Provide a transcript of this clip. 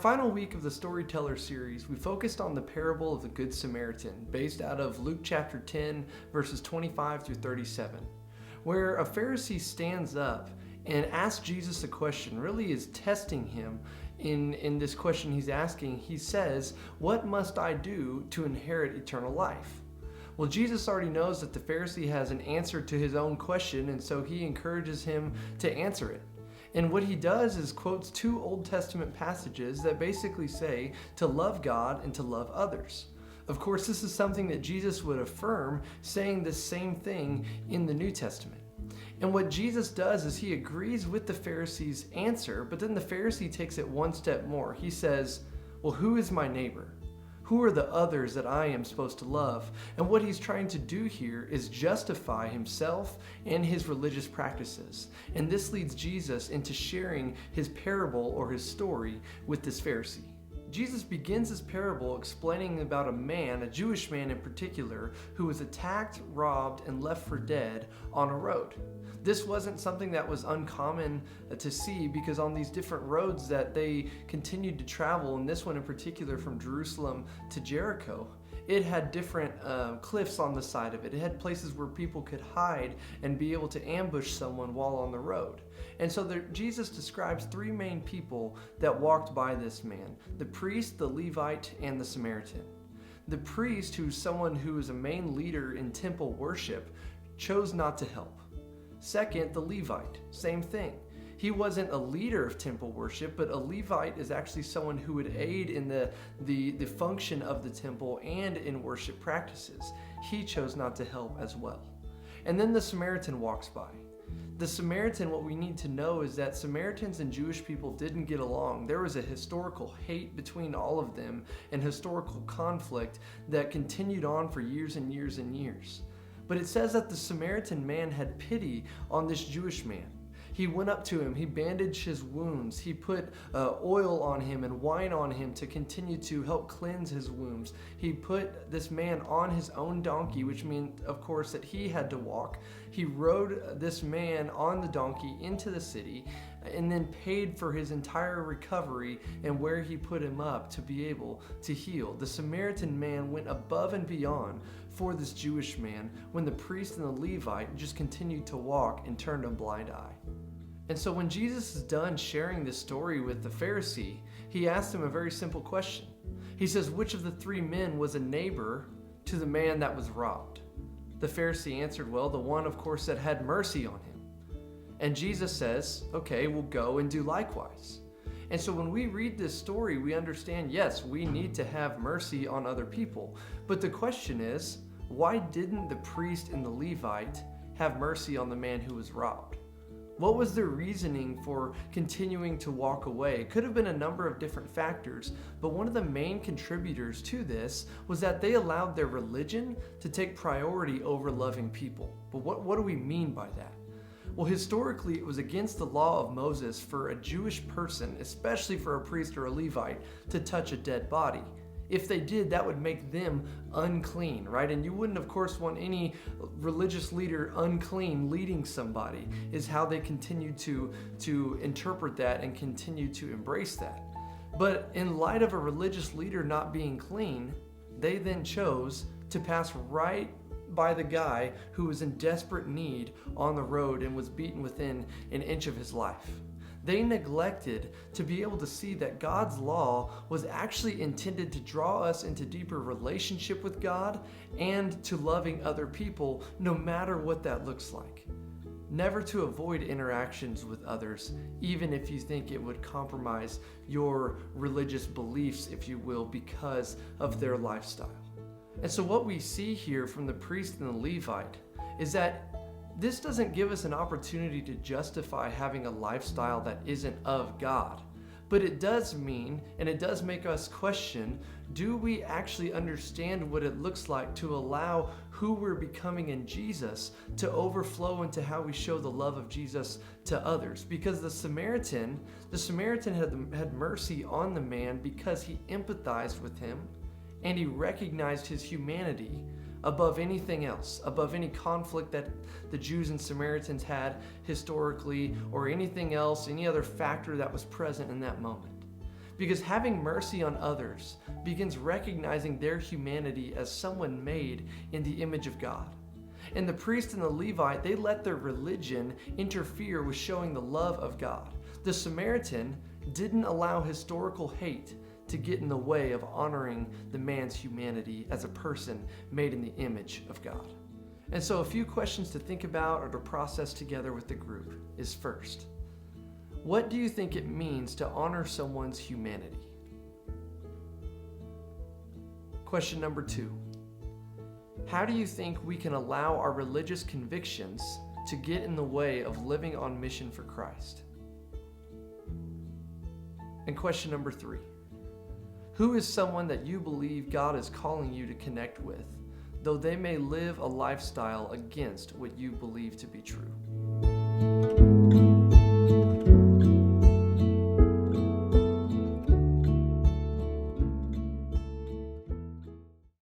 final week of the Storyteller series, we focused on the parable of the Good Samaritan, based out of Luke chapter 10, verses 25 through 37, where a Pharisee stands up and asks Jesus a question, really is testing him in this question he's asking. He says, "What must I do to inherit eternal life?" Well, Jesus already knows that the Pharisee has an answer to his own question, and so he encourages him to answer it. And what he does is quotes two Old Testament passages that basically say to love God and to love others. Of course, this is something that Jesus would affirm, saying the same thing in the New Testament. And what Jesus does is he agrees with the Pharisee's answer, but then the Pharisee takes it one step more. He says, well, who is my neighbor? Who are the others that I am supposed to love? And what he's trying to do here is justify himself and his religious practices. And this leads Jesus into sharing his parable or his story with this Pharisee. Jesus begins his parable explaining about a man, a Jewish man in particular, who was attacked, robbed, and left for dead on a road. This wasn't something that was uncommon to see, because on these different roads that they continued to travel, and this one in particular from Jerusalem to Jericho, it had different cliffs on the side of it. It had places where people could hide and be able to ambush someone while on the road. And so Jesus describes three main people that walked by this man: the priest, the Levite, and the Samaritan. The priest, who's someone who is a main leader in temple worship, chose not to help. Second, the Levite, same thing. He wasn't a leader of temple worship, but a Levite is actually someone who would aid in the function of the temple and in worship practices. He chose not to help as well. And then the Samaritan walks by. The Samaritan, what we need to know is that Samaritans and Jewish people didn't get along. There was a historical hate between all of them and historical conflict that continued on for years and years and years. But it says that the Samaritan man had pity on this Jewish man. He went up to him, he bandaged his wounds, he put oil on him and wine on him to continue to help cleanse his wounds. He put this man on his own donkey, which meant, of course, that he had to walk. He rode this man on the donkey into the city and then paid for his entire recovery and where he put him up to be able to heal. The Samaritan man went above and beyond for this Jewish man when the priest and the Levite just continued to walk and turned a blind eye. And so when Jesus is done sharing this story with the Pharisee, he asked him a very simple question. He says, which of the three men was a neighbor to the man that was robbed? The Pharisee answered, well, the one, of course, that had mercy on him. And Jesus says, okay, we'll go and do likewise. And so when we read this story, we understand, yes, we need to have mercy on other people. But the question is, why didn't the priest and the Levite have mercy on the man who was robbed? What was their reasoning for continuing to walk away? It could have been a number of different factors, but one of the main contributors to this was that they allowed their religion to take priority over loving people. But what do we mean by that? Well, historically, it was against the law of Moses for a Jewish person, especially for a priest or a Levite, to touch a dead body. If they did, that would make them unclean, right? And you wouldn't, of course, want any religious leader unclean leading somebody, is how they continued to interpret that and continue to embrace that. But in light of a religious leader not being clean, they then chose to pass right by the guy who was in desperate need on the road and was beaten within an inch of his life. They neglected to be able to see that God's law was actually intended to draw us into deeper relationship with God and to loving other people, no matter what that looks like. Never to avoid interactions with others, even if you think it would compromise your religious beliefs, if you will, because of their lifestyle. And so what we see here from the priest and the Levite is that this doesn't give us an opportunity to justify having a lifestyle that isn't of God. But it does mean, and it does make us question, do we actually understand what it looks like to allow who we're becoming in Jesus to overflow into how we show the love of Jesus to others? Because the Samaritan had mercy on the man because he empathized with him and he recognized his humanity above anything else, above any conflict that the Jews and Samaritans had historically, or anything else, any other factor that was present in that moment. Because having mercy on others begins recognizing their humanity as someone made in the image of God. And the priest and the Levite, they let their religion interfere with showing the love of God. The Samaritan didn't allow historical hate to get in the way of honoring the man's humanity as a person made in the image of God. And so a few questions to think about or to process together with the group is first, what do you think it means to honor someone's humanity? Question number 2, how do you think we can allow our religious convictions to get in the way of living on mission for Christ? And question number 3, who is someone that you believe God is calling you to connect with, though they may live a lifestyle against what you believe to be true?